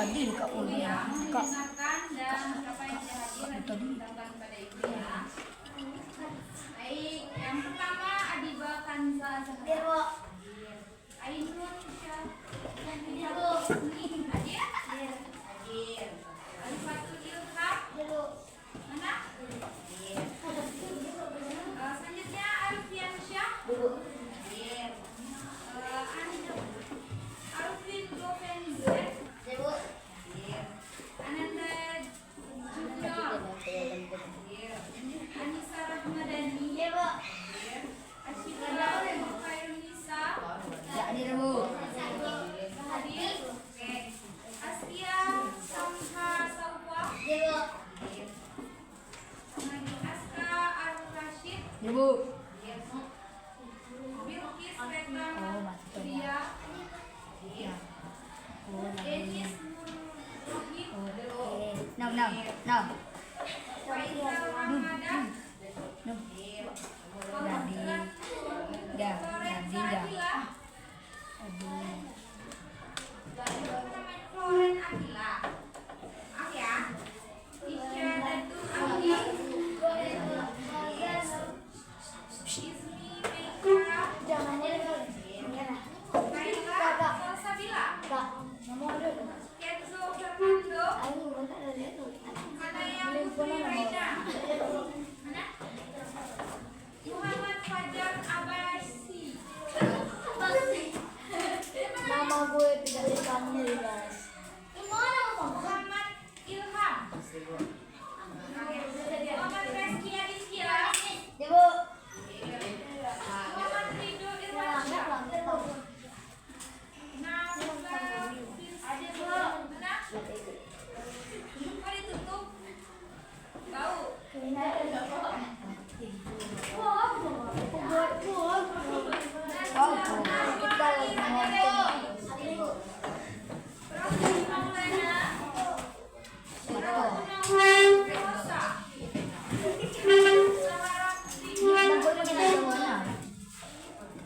tadi Kak Ulia. Kak dan siapa yang tidak hadir tadi. diberitahukan kepada ibu ya. Baik, yang pertama Adiba Kanza Zahra. Ainun Syah. Hadir? Hadir. Alifatul Ilham. Mana? Hadir. Selanjutnya Alfian Syah. Hadir. Alvin Govenzer. Hadir. Ananda Junior. Hadir. Anissa Rahmadani. Hadir. Ashifra Khairunisa. Hadir Bu. Hadir. Oke. Astia Samha Saufa. Hadir. Lagi Aska Ar-Rashid. Hadir Bu. Bilkis Reka masuk Ria. Ya. Denis Nurrohim. Nah. Faisal Ramadan. Floren Akila. Maaf ya. Isya Datul Andi. Ismi Meika. Kaila Salsabila. Kenzo Fernando. Mana yang Putri Raina? Mana? Muhammad Fajar Abasi. Nama gue tidak dipanggil guys. Muhammad Ilham. Muhammad Reski Aditya. Ibu. Muhammad Ridho Irwansyah. Nafsa mana? Kok ditutup? Bau.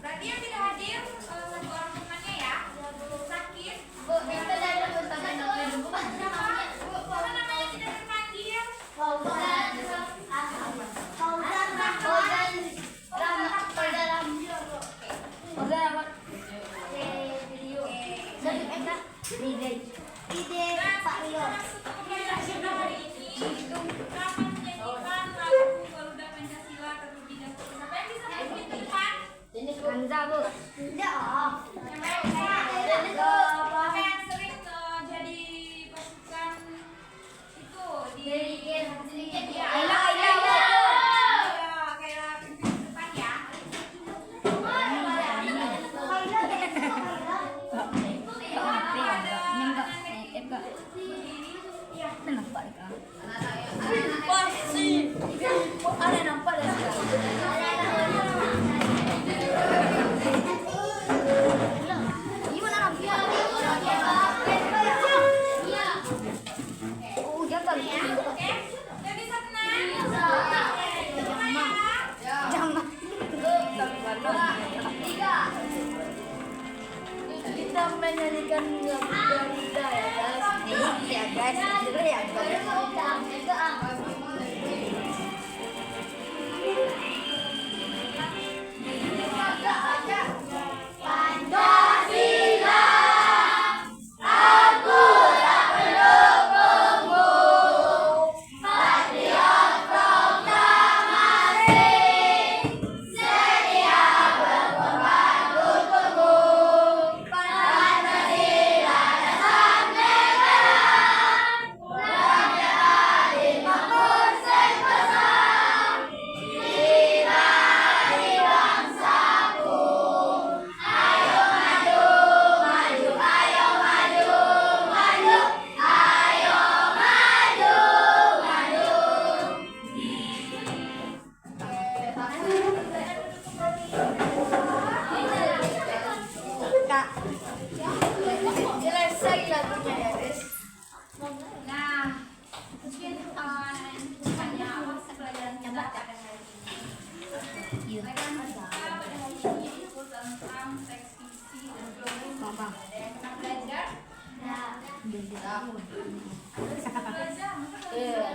Berarti yang tidak hadir satu orang temannya ya. Sakit. Apa namanya tidak terpanggil? Nah, Pak Rio. masuk ke pembahasan hari ini itu rapat menyanyikan lagu Garuda Pancasila terlebih dahulu. Siapa yang bisa menyanyikan? Kanza Bu. Tidak. Yang yang sering jadi pasukan itu di ya. Kaila pimpin depan ya. Ada nampak dah. Gimana nampak? Oh, jangan. Oke, udah bisa tenang. Coba ya. Jangan. Kita menyanyikan lagu Garuda ya guys. Iya guys, dulu ya guys.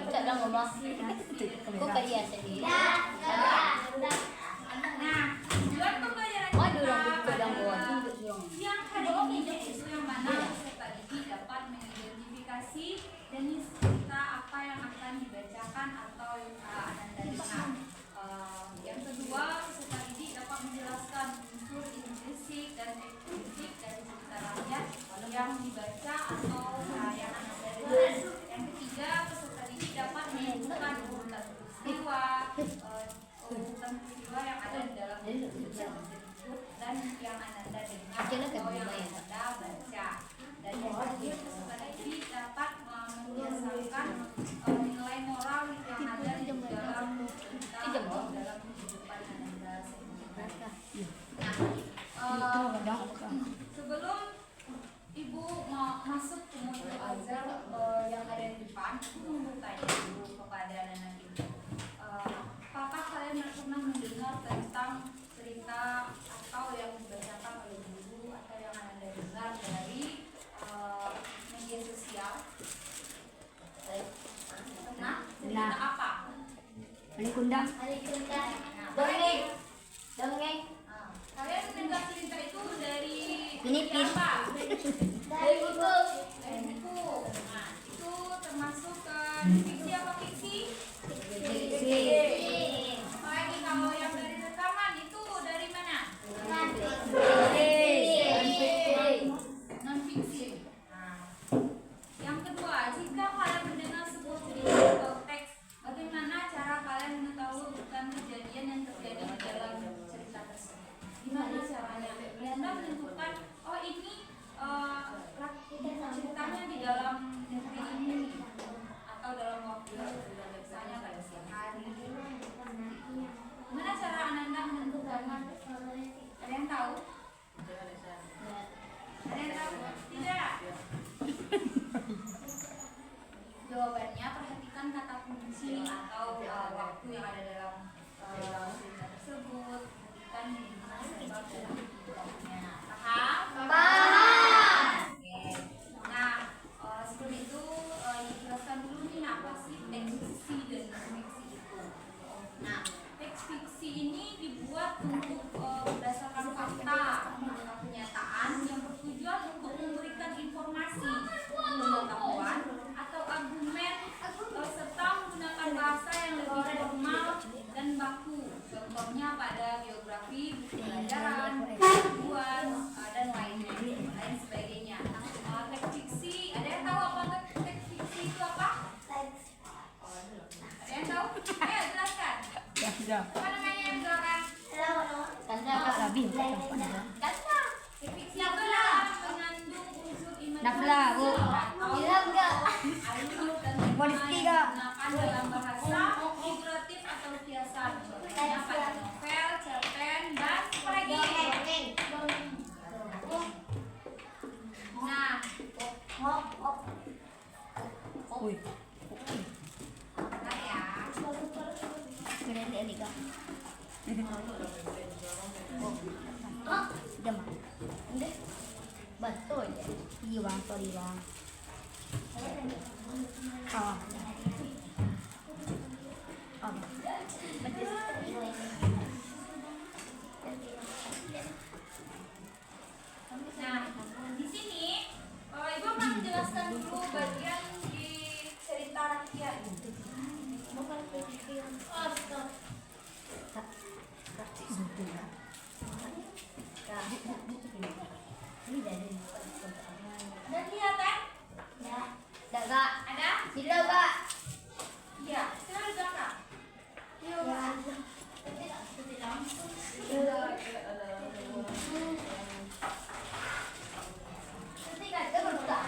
Tak dah ngomong. Kau kaya sendiri. Nah, tujuan pembelajaran Waduh, orang kita buka dan bawa pada tu duduk siang hari ini yaitu yang mana peserta didik dapat mengidentifikasi jenis cerita apa yang akan dibacakan atau Ananda dengar. Yang kedua, peserta didik dapat menjelaskan unsur intrinsik dan ekstrinsik dari cerita rakyat yang dibaca atau yang Ananda dengar. Yang ketiga, peserta didik dapat menentukan urutan peristiwa, urutan peristiwa yang ada di dalam buku tersebut dan yang Ananda dengar atau yang Ananda baca. Dan yang terakhir, peserta didik dapat membiasakan nilai moral yang ada di dalam cerita atau dalam kehidupan Ananda sehari-hari. Nah, sebelum Ibu mau masuk ke modul Azhar yang ada di depan, aku mau bertanya dulu kepada anak-anak Ibu. Apakah kalian pernah mendengar tentang cerita atau yang dibacakan oleh guru atau yang Anda dengar dari media sosial? Pernah? Cerita apa? Balik undang. Dongeng. Dongeng. Kalian mendengar cerita itu dari Pinipin. siapa? Dari buku. Dari buku. Nah, itu termasuk fiksi apa fiksi? Apalagi kalau yang dari rekaman itu dari mana? Non fiksi. Nah, yang kedua, jika kalian mendengar sebuah cerita atau teks, bagaimana cara kalian mengetahui bukan kejadian yang terjadi di dalam cerita tersebut? Gimana caranya? Anda menentukan, oh ini ceritanya di dalam negeri ini atau dalam waktu misalnya pada siang hari. Gimana cara Anda menentukan? Ada yang tahu? Ada yang tahu? Tidak. Jawabannya, perhatikan kata kunci atau waktu yang ada dalam cerita tersebut. Perhatikan di mana sebab dan penyebabnya. Paham? Oke. Nah, sebelum itu dijelaskan dulu nih apa sih teks fiksi dan non fiksi itu. Nah, teks fiksi ini dibuat untuk berdasarkan fakta atau kenyataan yang bertujuan untuk memberikan informasi, pengetahuan atau argumen serta menggunakan bahasa yang lebih formal dan baku. Contohnya pada biografi, buku pelajaran, pengetahuan dan lain sebagainya. Teks fiksi, ada yang tahu apa teks fiksi itu apa? Ada yang tahu? Ayo jelaskan. Ya sudah. Apa namanya yang jelaskan? Lebih. Kata teks fiksi adalah mengandung unsur Nafla, Bu. Bilang enggak. alur dan Politik, tema Kak. yang digunakan dalam bahasa figuratif atau kiasan. Contohnya pada novel, cerpen, dan apa lagi? Nah, Uy. bentar ya. Keren dia nih, Kak. Sudah mah. Betul. Iya bang, sorry bang. Oh. Oh. Nah, di sini Ibu akan menjelaskan dulu bagian di cerita rakyat. Oh, stop. Udah kelihatan? Dah Kak. Ada? Tidak Kak. Iya, sekarang di belakang. Yuk. Ketika kita berbuka.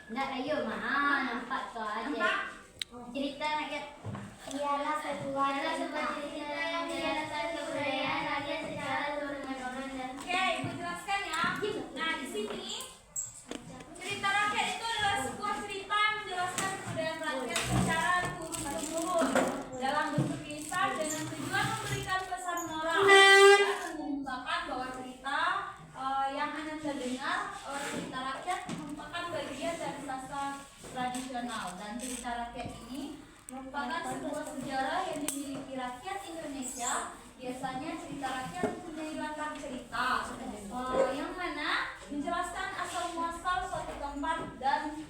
Nak ayo mah nampak tu aja. Nampak? Cerita rakyat ialah sebuah cerita yang menjelaskan kebudayaan rakyat secara turun menurun dan Oke, Ibu jelaskan ya. Nah, di sini cerita rakyat itu adalah sebuah cerita yang menjelaskan kebudayaan rakyat secara turun-temurun dalam bentuk kisah dengan tujuan memberikan pesan moral dan mengungkapkan biasanya cerita rakyat mempunyai latar cerita yang mana menjelaskan asal muasal suatu tempat dan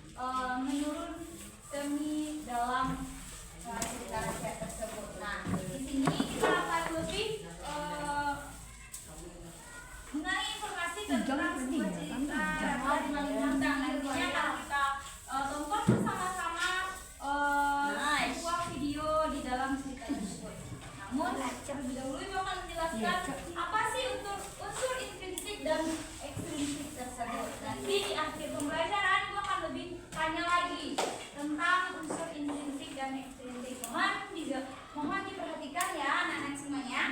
menurun semi dalam cerita rakyat tersebut. Nah, di sini kita akan lebih mengenai informasi tentang sebuah cerita rakyat yang mengundang. Nantinya akan kita tonton bersama-sama sebuah video di dalam cerita tersebut. Namun, terlebih dahulu Ibu akan menjelaskan apa sih unsur intrinsik dan ekstrinsik tersebut. Nanti di akhir pembelajaran Ibu akan lebih tanya lagi tentang unsur intrinsik dan ekstrinsik. Mohon diperhatikan ya anak-anak semuanya.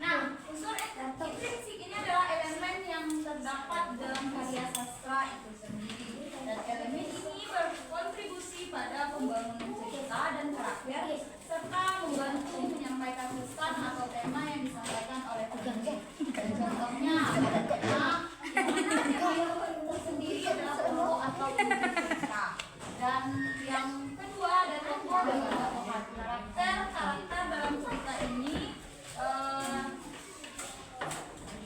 Nah, unsur intrinsik ini adalah elemen yang terdapat dalam karya sastra itu sendiri, dan elemen ini berkontribusi pada pembangunan cerita dan karakter serta membantu menyampaikan pesan atau tema yang disampaikan oleh penulis. Contohnya adalah tema itu sendiri adalah pokok atau inti cerita. Dan yang kedua dan ketiga adalah karakter dalam cerita ini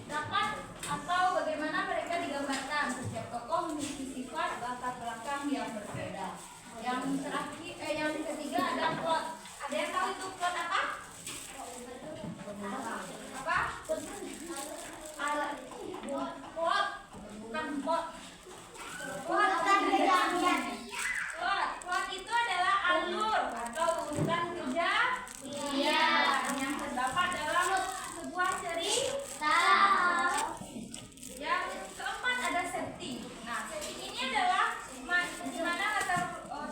dapat atau bagaimana mereka digambarkan. Setiap tokoh memiliki sifat latar belakang yang berbeda. Yang terakhir, yang ketiga ada plot. Ada yang tahu itu plot apa? Apa? Plot, bukan plot. Plot itu adalah alur atau urutan kejadian yang terdapat dalam sebuah cerita. Yang keempat ada setting. Nah, setting ini adalah di mana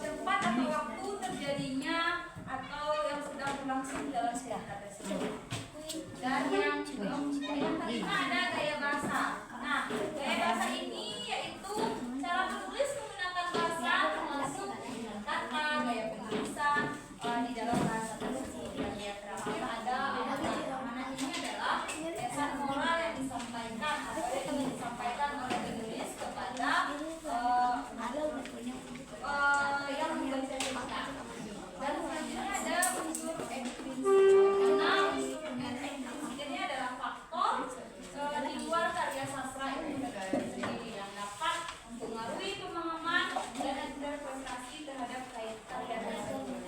tempat atau waktu terjadinya atau yang sedang berlangsung dalam cerita tersebut. Dan yang kelima ada gaya bahasa. Nah, gaya bahasa ini yaitu cara menulis menggunakan bahasa termasuk kata, gaya penulisan di dalam bahasa tersebut. Dan yang terakhir ada mana ini adalah pesan moral yang disampaikan atau yang ingin disampaikan oleh penulis kepada yang membaca cerita. Dan selanjutnya ada unsur ekstrinsik. Nah, ekstrinsik ini adalah faktor di luar karya sastra itu sendiri yang dapat mempengaruhi pemahaman dan interpretasi terhadap karya tersebut.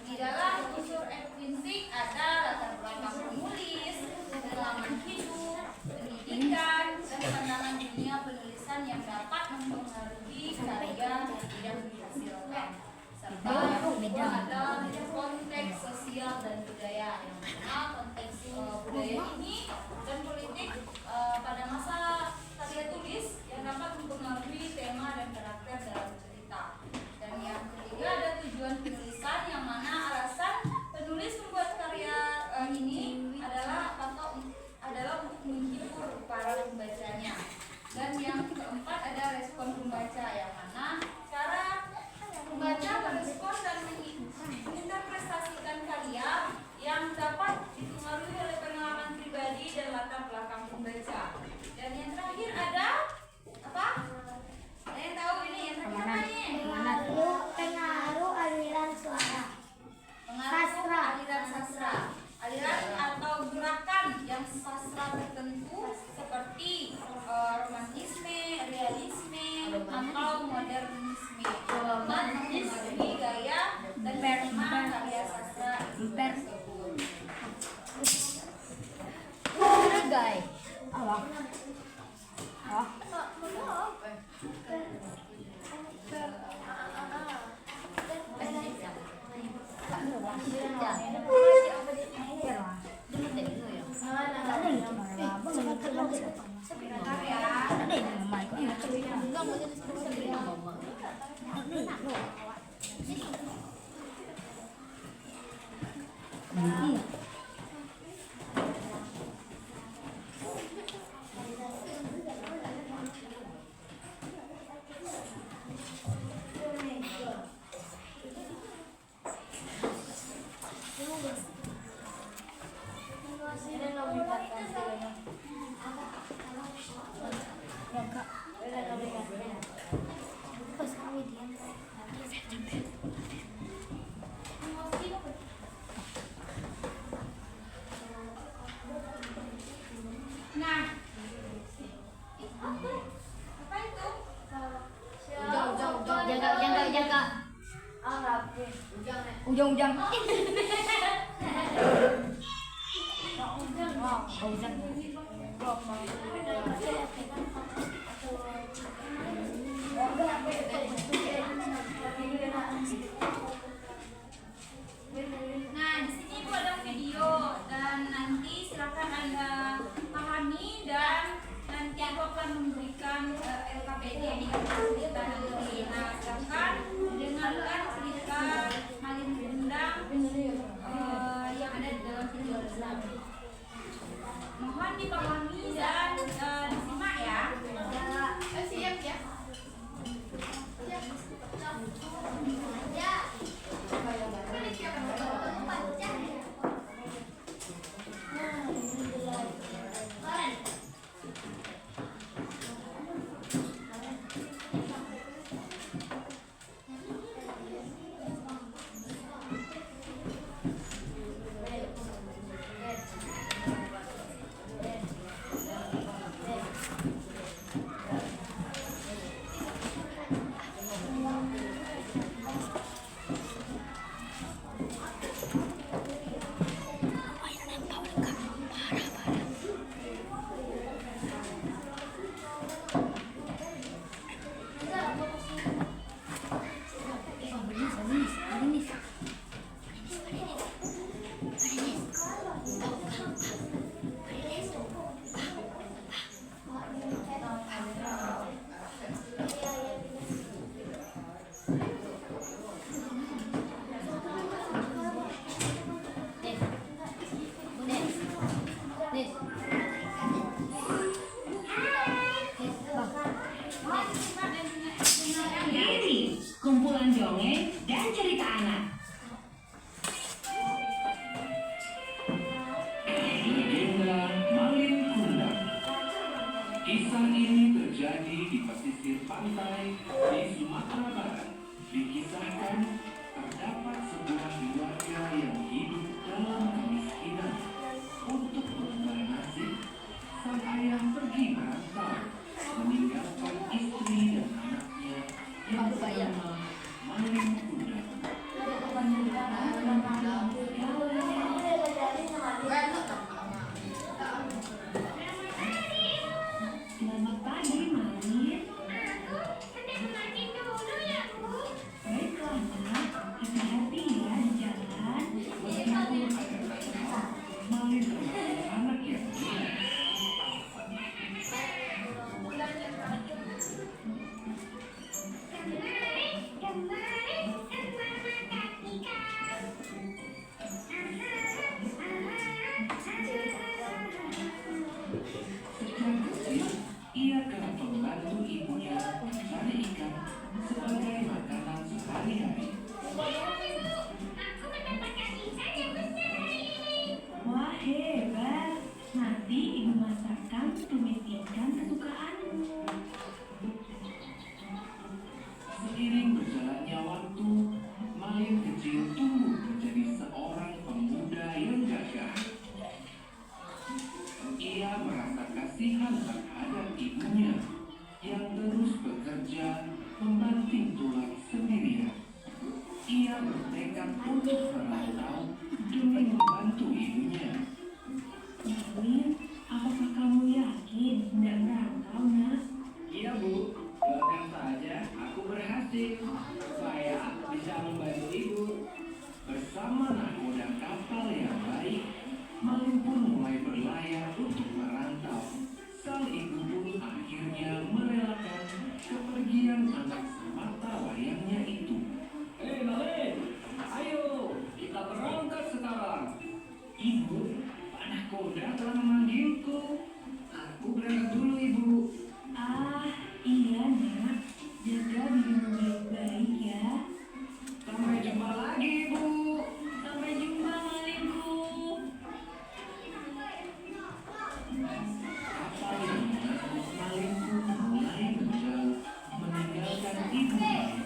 Di dalam unsur ekstrinsik ada latar belakang penulis, pengalaman hidup, pendidikan, dan pandangan dunia penulisan yang dapat mempengaruhi karya yang dihasilkan. Serta yang kedua ada konteks sosial dan budaya, yang mana konteks budaya ini dan politik pada masa karya tulis yang dapat mempengaruhi tema dan karakter dalam cerita. Dan yang ketiga ada tujuan penulisan, yang mana alasan penulis membuat karya ini adalah untuk menghibur para pembacanya. Dan yang keempat ada respon pembaca, yang mana cara pembaca merespon dan menginterpretasikan karya yang dapat dipengaruhi oleh pengalaman pribadi dan latar belakang pembaca. Dan yang terakhir ada apa? Ada yang tahu ini yang terakhir apa nih? Pengaruh aliran suara. Pengaruh aliran sastra. Aliran atau gerakan yang sastra tertentu seperti romantisme, realisme, atau modernisme dapat mempengaruhi gaya dan tema karya sastra tersebut. Guys. Ujang. Ujang. Nah, di sini Ibu ada video dan nanti silakan Anda pahami dan nanti Ibu akan memberikan LKPD di atas cerita nanti. Nah, silakan dengarkan cerita Malin Kundang yang ada di dalam video tersebut. Mohon dipahami dan disimak ya. Siap ya. Kumpulan dongeng dan cerita anak. Legenda Malin Kundang. Kisah ini terjadi di pesisir pantai di Sumatera Barat. Dikisahkan terdapat sebuah keluarga yang hidup dalam kemiskinan. Untuk mengubah nasib, sang ayah pergi merantau, meninggalkan istri dan anaknya yang bernama Malin Kundang. Selamat pagi, Malin. Baiklah, nak. Hati-hati ya di jalan. Malin adalah anak yang baik. Sejak kecil, ia kerap membantu ibunya mencari ikan sebagai makanan sehari-hari. Wah, hebat. Nanti ibu masakkan tumis ikan kesukaanmu. Seiring berjalannya waktu, Malin kecil tumbuh menjadi seorang pemuda yang gagah. Ia merasa kasihan terhadap ibunya yang terus bekerja membanting tulang sendirian. Ia bertekad untuk merantau demi membantu ibunya. Malin, apakah kamu yakin hendak merantau, nak? Iya bu, doakan saja aku berhasil supaya bisa membantu ibu. Bersama nahkoda kapal yang baik, Malin pun mulai berlayar untuk merantau. Sang ibu pun akhirnya merelakan kepergian anak semata wayangnya itu. Hei Malin, ayo kita berangkat sekarang. Ibu, Pak Nahkoda telah memanggilku. Aku berangkat dulu ibu. Ah, iya, nak. Jaga dirimu baik-baik ya. Sampai jumpa lagi ibu. Sampai jumpa, Malinku. Kapal yang mengangkut Malin pun mulai menjauh, meninggalkan ibunya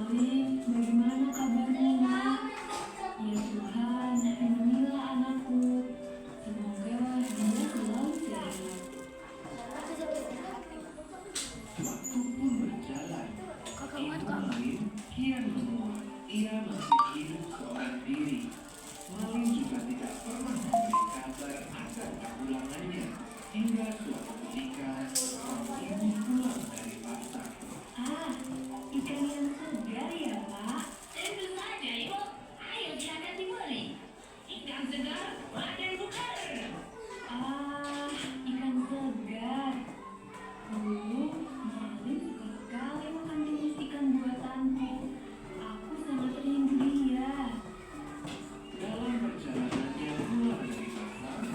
Malin, bagaimana kabarmu, Nak? Ya Tuhan, lindungilah anakku. Semoga dia selalu sehat. Waktu pun berjalan. Ibu Malin kian menua. Ia masih hidup seorang diri. Malin juga tidak pernah memberi kabar akan kepulangannya. Hingga suatu ketika, sang ibu pulang dari pasar. Ah, ikan yang segar ya, Pak? Tentu saja, Ibu. Ayo silakan dibeli. Ikan segar, makan bukan. Ah, ikan segar. Dulu, Malin suka sekali makan jenis ikan buatanku. Aku sangat rindu dia. Dalam perjalanannya pulang dari pasar,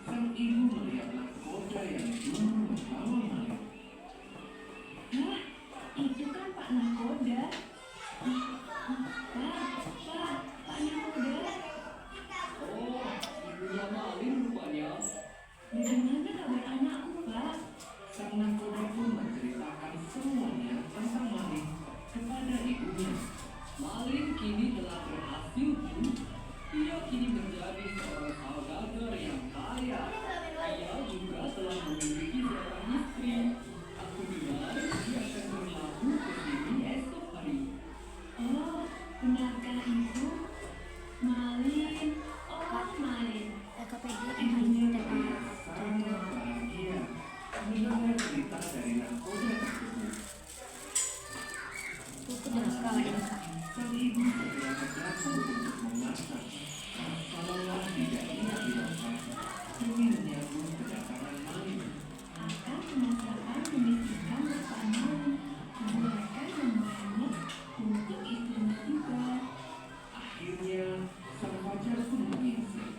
sang ibu melihat nahkoda yang dulu membawa Malin. Hah, itu kan Pak Nakoda. Pak Nakoda. Oh, ibunya Malin rupanya. Bagaimana kabar anakku, Pak? Sang nahkoda pun menceritakan semuanya tentang Malin kepada ibunya. Malin kini telah berhasil, Bu. Ia kini menjadi seorang saudagar yang kaya. Ia juga telah memiliki seorang istri. Aku dengar dia akan berlabuh ke sini esok hari. Oh, benarkah itu? Malin. Oh, Malin. Ibunya terlihat sangat bahagia mendengar cerita dari nahkoda tersebut. Sang ibu segera ke dapur untuk memasak. Seolah tidak ia hiraukan demi menyambut kedatangan Malin. Akan memasakkan jenis ikan kesukaan Malin. Buatkan namanya untuk istrinya juga. Akhirnya, sang fajar pun menyingsing.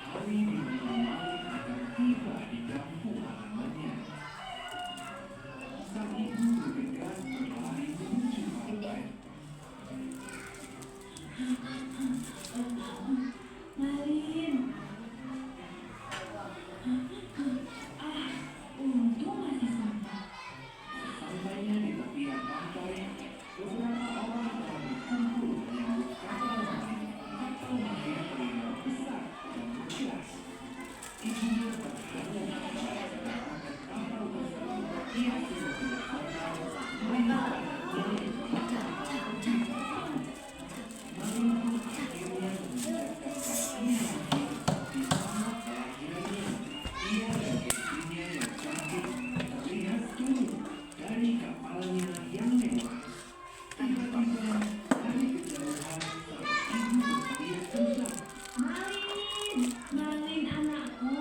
Hari di mana Malin akan tiba di kampung halamannya. Sang ibu bergegas berlari menuju pantai. Malin. Ah, untung masih sampai. Sampainya di tepian pantai, beberapa orang telah berkumpul menyambut kapal Malin. Kapal Malin terlihat besar dan megah. Ibunya terhanyut merasakan kapal tersebut. Ia sudah tidak sabar melihat anaknya. Malin pun akhirnya menginjakkan kakinya di tanah kelahirannya. Ia dan istrinya yang cantik terlihat turun dari kapalnya yang mewah. Tiba-tiba dari kejauhan sang ibu berteriak kencang. Malin, Malin anakku,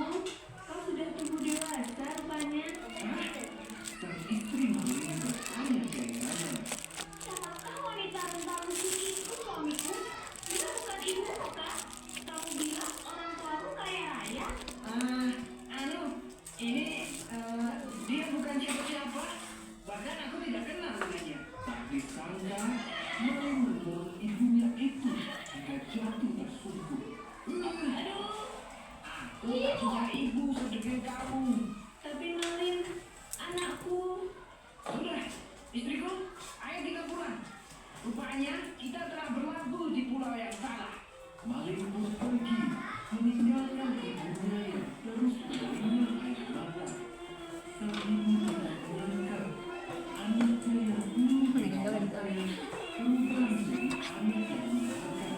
kau sudah tumbuh dewasa rupanya. Sang istri Malin bertanya keheranan. Siapakah wanita rentang itu, suamiku? Dia bukan ibuku, Kak. Kamu bilang orang tuaku kaya raya? Dia bukan siapa-siapa. Bahkan aku tidak kenal dengannya. Tak disangka, Malin mendorong ibunya itu hingga jatuh tersungkur. Aduh, Aku tak punya ibu sedekat kamu. Tapi Malin, anakku. Sudah, istriku, ayo kita pulang. Rupanya kita telah berlabuh di pulau yang salah. Malin pun pergi, meninggalkan ibunya yang terus berinak air mata. Sang ibu tidak menyangka anaknya yang dulu meninggalkan berubah menjadi anak yang durhaka.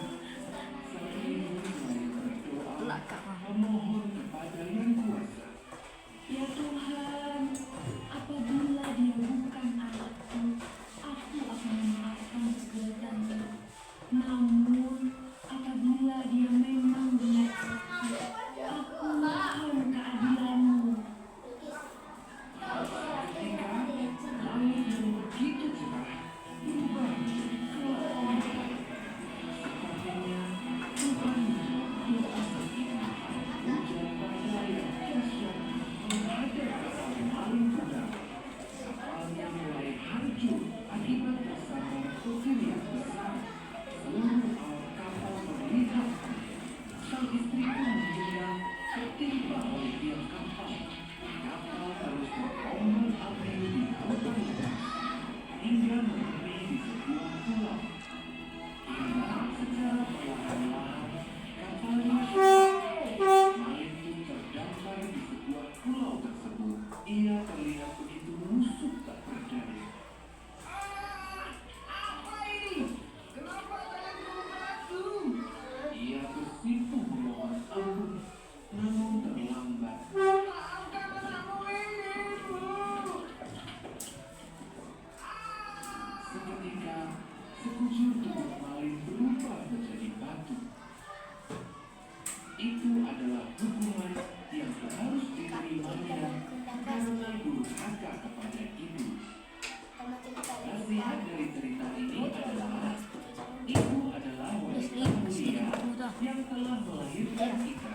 Sang ibu selalu berdoa memohon kepada Yang Kuasa. Ya Tuhan, apabila dia bukan anakku, aku akan memaafkan perbuatannya. mereka, sekujur tubuh Malin berubah menjadi batu. Itu adalah hukuman yang harus diterimanya karena durhaka kepada ibu. Nasihat dari cerita ini adalah ibu adalah wanita mulia yang telah melahirkan kita.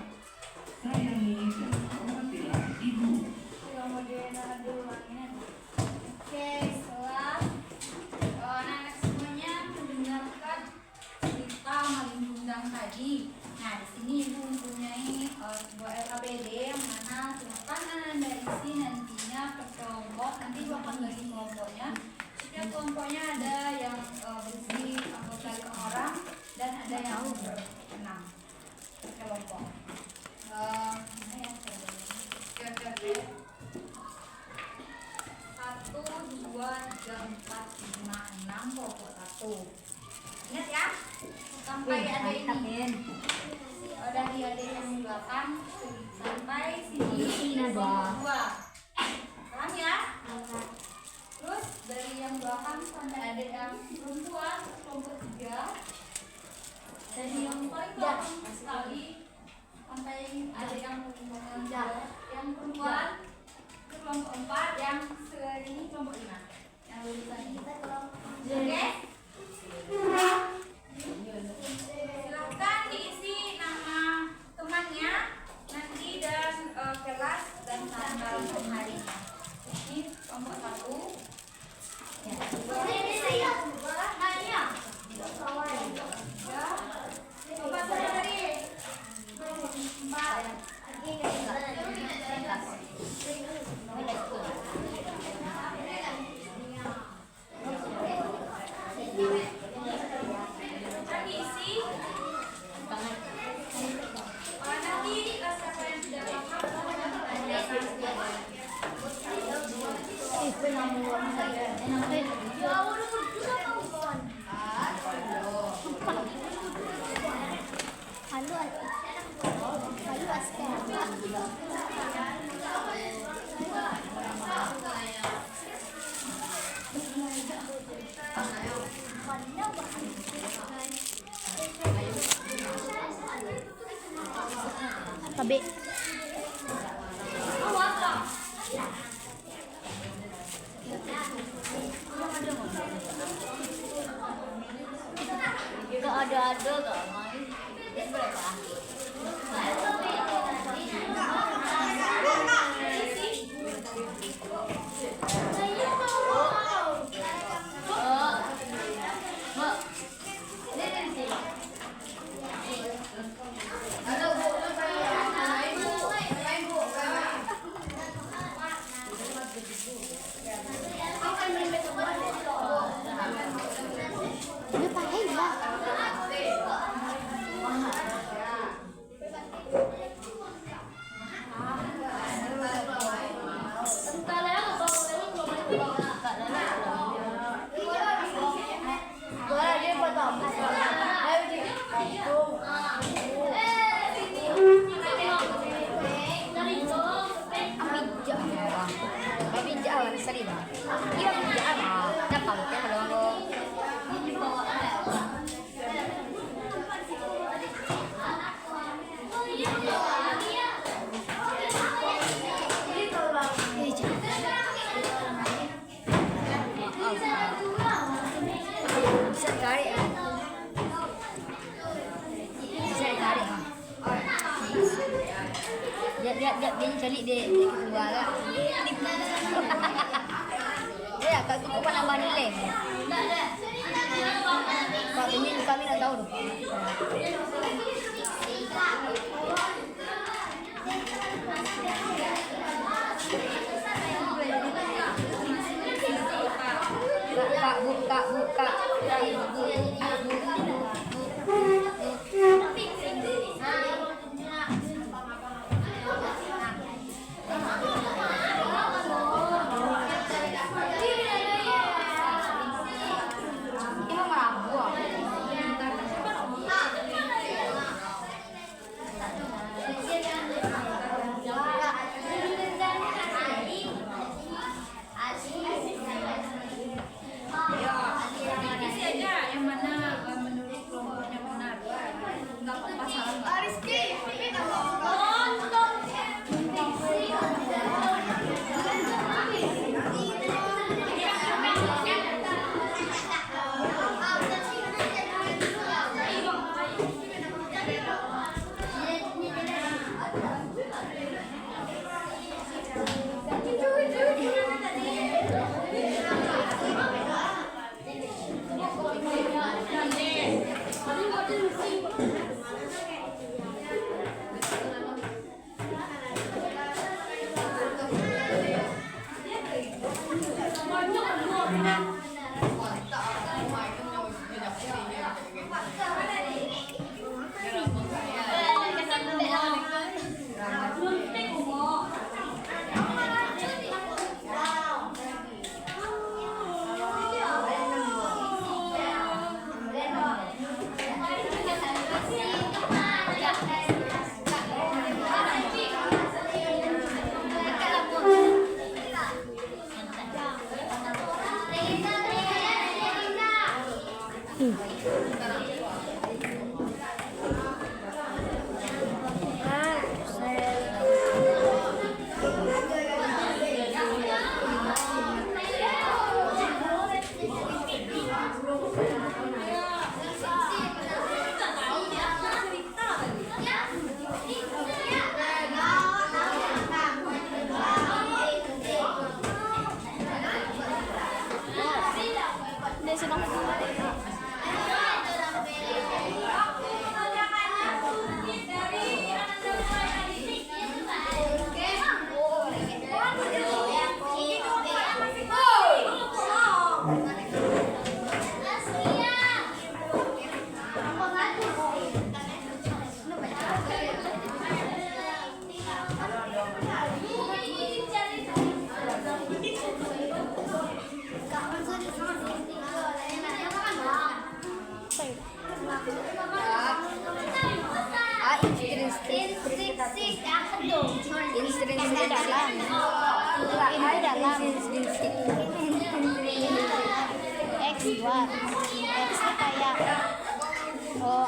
Sayangi dan hormatilah ibu. Oke, setelah anak-anak semuanya mendengarkan cerita Malin Kundang tadi. Nah, di sini ibu mempunyai sebuah LKPD yang mana silakan anda isi nantinya ke kelompok. Nanti ibu akan bagi kelompoknya. Setiap kelompoknya ada yang berisi anggota 5 orang dan ada yang 6 kelompok. Oke. 1, 2, 3, 4, 5, 6 kelompok 1. Ingat ya, sampai ada ini. Dari ada yang di belakang sampai sini kelompok 2. Paham ya? Terus dari yang belakang sampai ada yang perempuan kelompok 3. Dari yang paling belakang sekali sampai ada yang perempuan ke kelompok 4, yang ini kelompok 5. Yang lulusan kita kelompok. Oke? Silahkan diisi nama temannya nanti dan kelas dan tanggal harinya. Ini kelompok 1. Ya. Ini saya. Hanya. Kelompok tadi. 4. Nanti isi. Nanti siapa yang sudah paham Tabi. Gak ada gak main. Berapa? Lihat dia cari dia keluar lah. Ya, kalau aku pernah nambah nilai. Kalau ini kami tak tahu tu. Buka. ya yang mana menurut kelompoknya benar? Enggak apa-apa salah nggak? Intrinsik dalam. Ini dalam. X luar. X itu kayak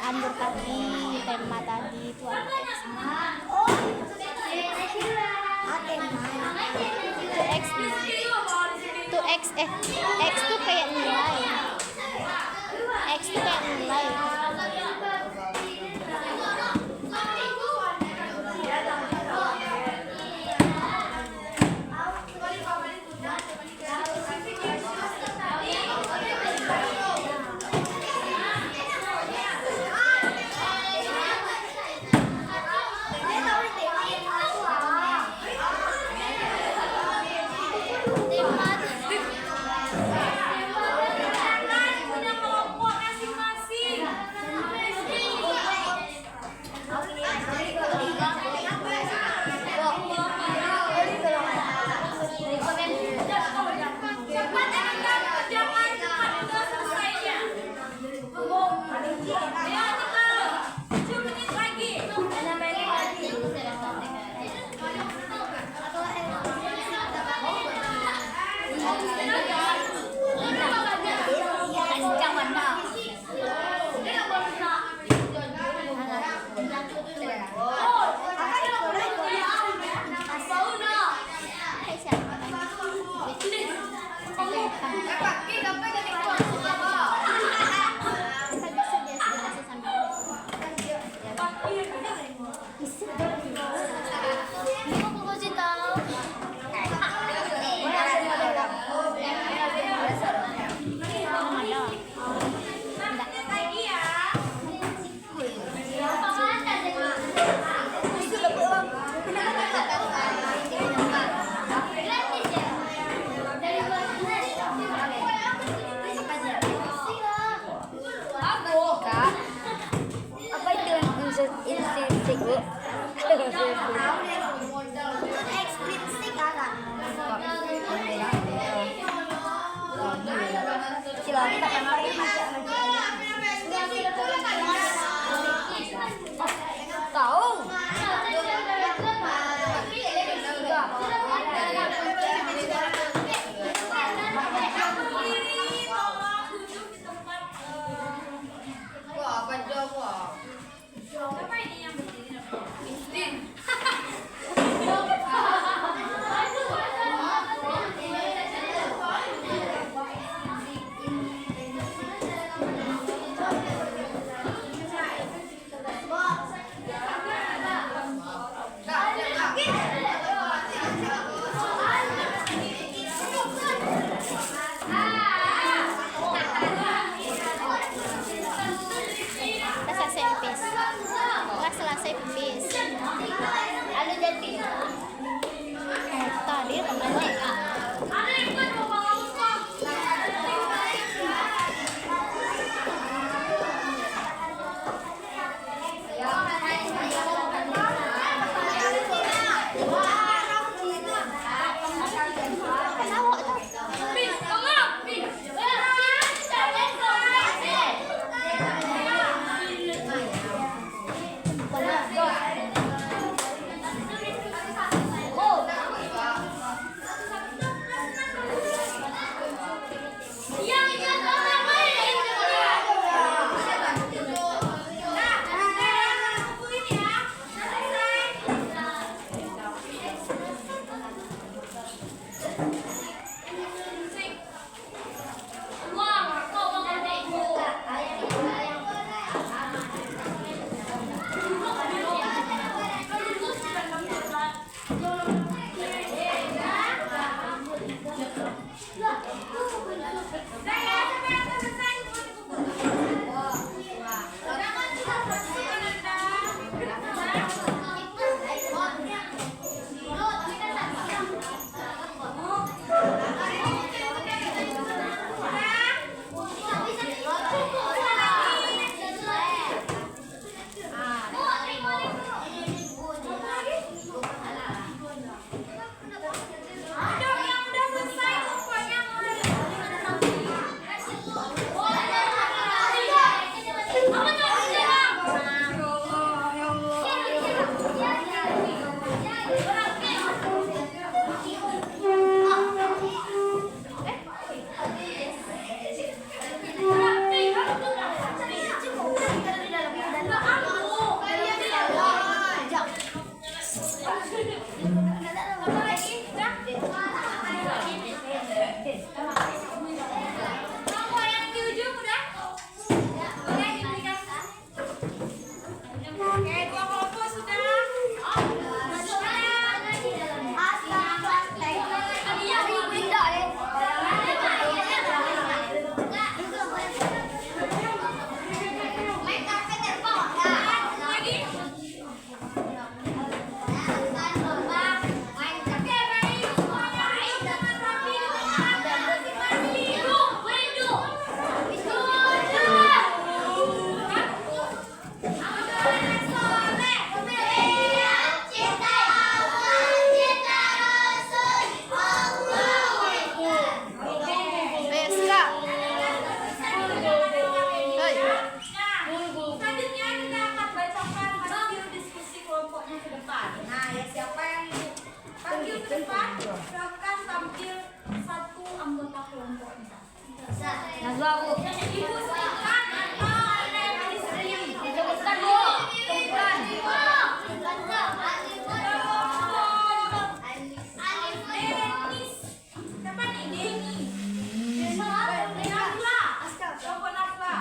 andur tadi, tema tadi itu ada X. Itu X. Itu X X itu kayak nilai. X itu kayak nilai.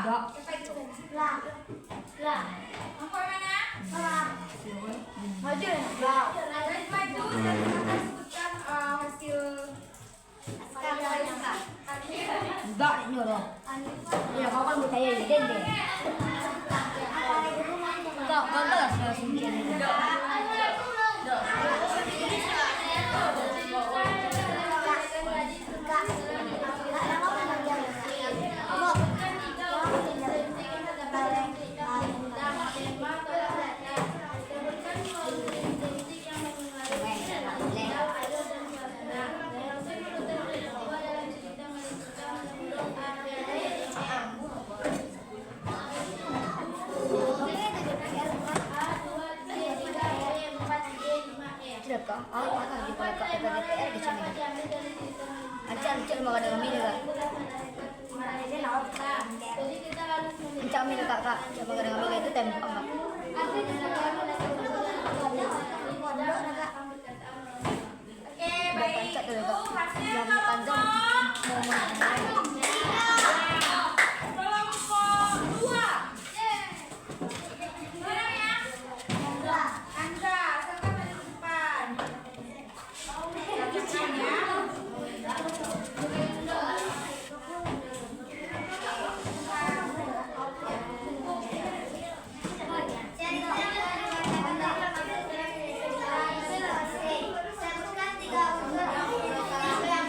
Siapa itu? Lah. Nomor mana? Maju. Najma itu dan akan sebutkan hasil SKK. Enggak nyuruh. Ya kau kan saya iden deh. Kau kan langsung jadi. Ancam mau ada kami juga. Ancam ini kakak, coba ada kami itu tempat mak. Oke, baik. Itu hasil kelompok 2. Mana ya? Andra, serta pada depan. Lanjutkan ya. Sebutkan 3 unsur yang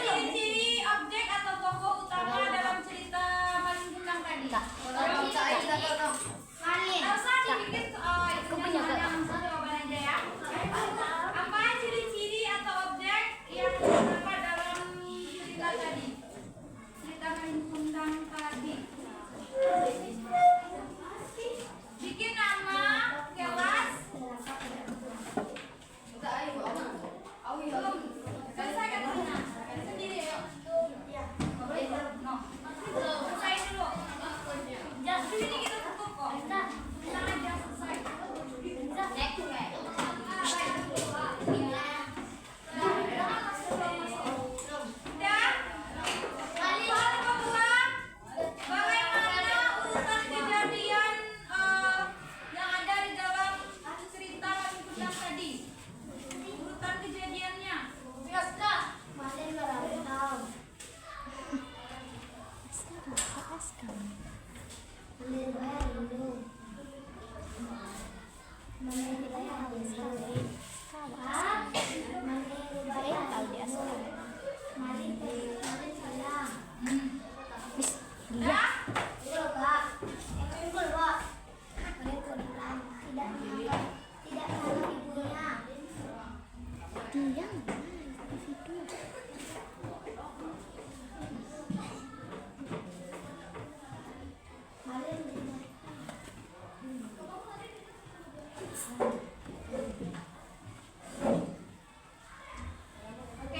Ciri-ciri objek atau tokoh utama dalam cerita Malin Kundang tadi. Elsa dibikin itu yang jawaban aja ya. Apa ciri-ciri atau objek yang terdapat dalam cerita tadi? Cerita Malin Kundang tadi. Bikin nama kelas. Belum. Selesai kan Rina? Sendiri yuk. No. Selesai dulu. Jangan sini kita tutup kok. Tenang aja selesai. Udah? Soal kedua, bagaimana urutan kejadian yang ada di dalam cerita Malin Kundang tadi? Urutan kejadiannya. Oke,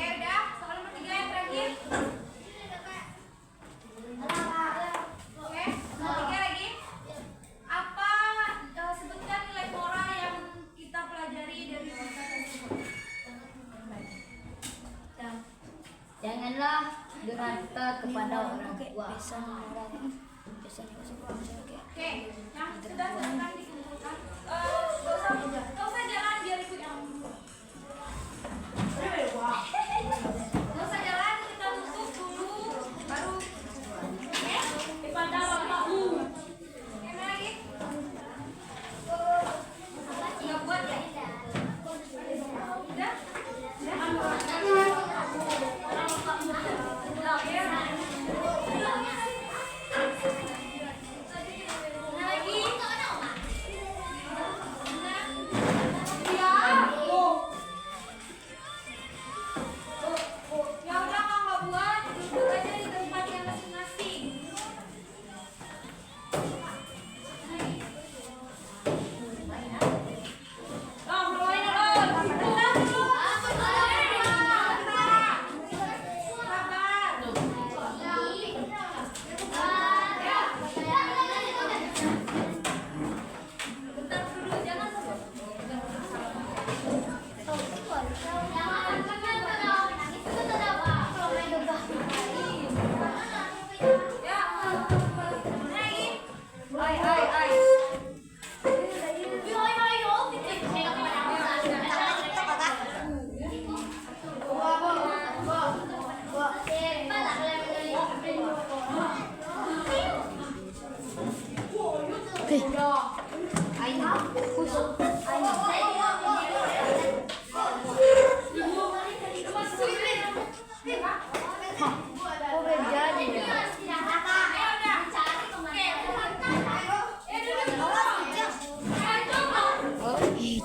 udah. Soal nomor 3 yang terakhir. Oke, nomor 3 lagi. Apa sebutkan nilai moral yang kita pelajari dari cerita tersebut? Janganlah durhaka kepada orang tua. Oke, yang sudah silakan dikumpulkan. Gak usah jalan biar ikut yang gak usah jalan, kita tutup dulu baru pada bapakmu. Yang lagi? Nggak buat ya? Udah? Lagi?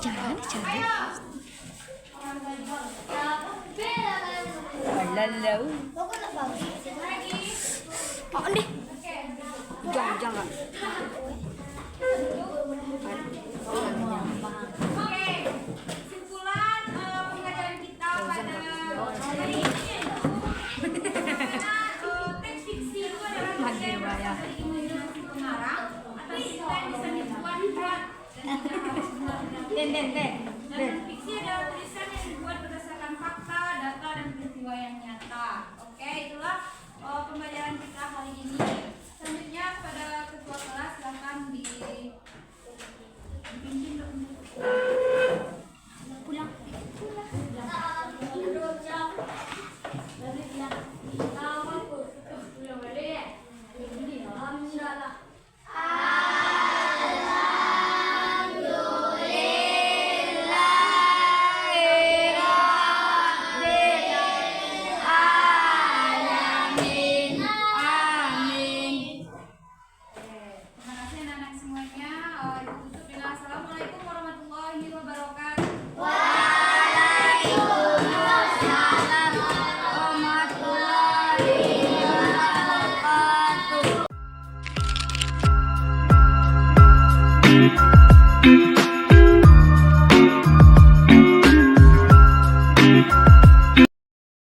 Jangan. Lalau. Oh, nih. Jangan.